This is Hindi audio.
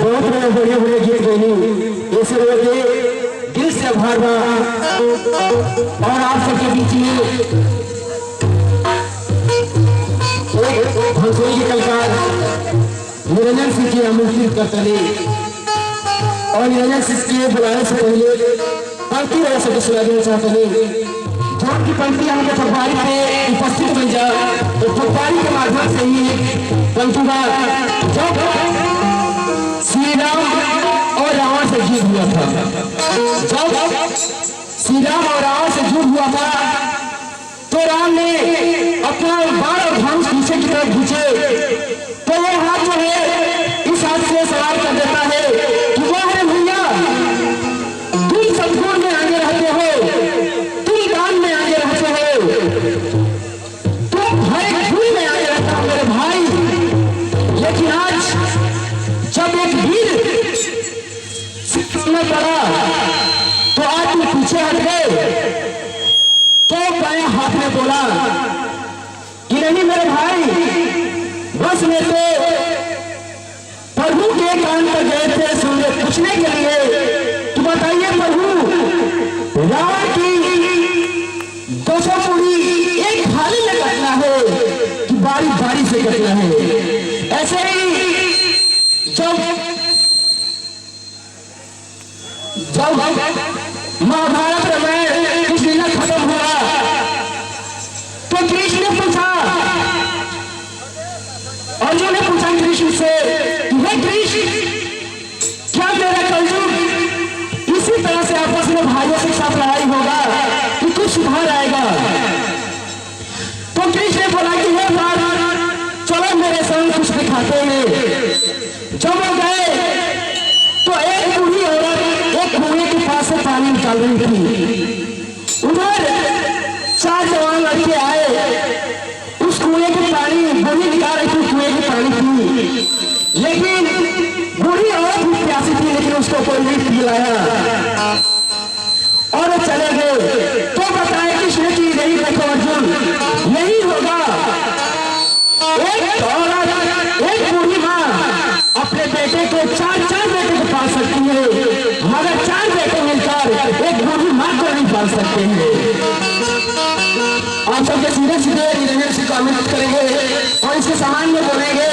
बहुत बड़े बढ़िया बढ़िया गीत गई ऐसे लोग दिल से आभार और आप सबके बीच में एक भंसोई के कलाकार निरंजन सिंह जी आमंत्रित करते हैं और निरंजन सिंह के बुलाने से पहले पंक्ति वजह से सुना देना चाहते हैं जो की पंक्ति हमके फुटबारी पे उपस्थित बन जा तो फुटबारी के माध्यम से ही पंक्ति जब श्री राम और रावण से युद्ध हुआ था, जब श्री राम और रावण से युद्ध हुआ था तो राम ने अपना बाण और धनुष पीछे की तरफ खींचे तो ये हाथ जो है इस हाथ से सवाल कर देता है कि वाह रे भैया, तुम सदगुण में आगे रहते हो, तुम दान में आगे रहते हो, तुम हर एक गुण में आगे रहता हो मेरे भाई, लेकिन आज जब एक वीर में पड़ा तो आज तुम पीछे हट गए। तो बाएं हाथ में बोला कि नहीं मेरे भाई, बस में तो प्रभु के कान पर गए थे सुनने पूछने के लिए कि बताइए प्रभु, रावण की 200 पूरी एक थाली में कटना है कि बारी बारी से कटना है। ऐसे ही जब महाभारत रामायण कृष्ण लीला खत्म हुआ तो कृष्ण ने पूछा, अर्जुन ने पूछा कृष्ण से, हे कृष्ण, क्या तेरा कलयुग इसी तरह से आपस में भाइयों के साथ लड़ाई होगा कि कुछ सुधार आएगा? तो कृष्ण ने बोला कि हे बात, चलो मेरे संग कुछ दिखाते हैं। जब वो गए तो एक बूढ़ी औरत एक कुएं के पास से पानी निकाल रही थी। उधर 4 जवान लड़के आए, उस कुएं के पानी बूढ़ी निकाल रही थी, कुएं के पानी पी, लेकिन बूढ़ी औरत भी प्यासी थी लेकिन उसको कोई नहीं पिलाया और वो चले गए। तो बताए कृष्ण की नहीं, देखो अर्जुन, यही होगा। एक औरत, एक बूढ़ी माँ अपने बेटे को 4 बेटे को पाल सकती है, मगर 4 बेटे मिलकर एक बूढ़ी माँ को नहीं पाल सकते हैं। आप सबके सीधे सीधे निरंजन सिंह को आमंत्रित करेंगे और इसके सामान्य बोलेंगे।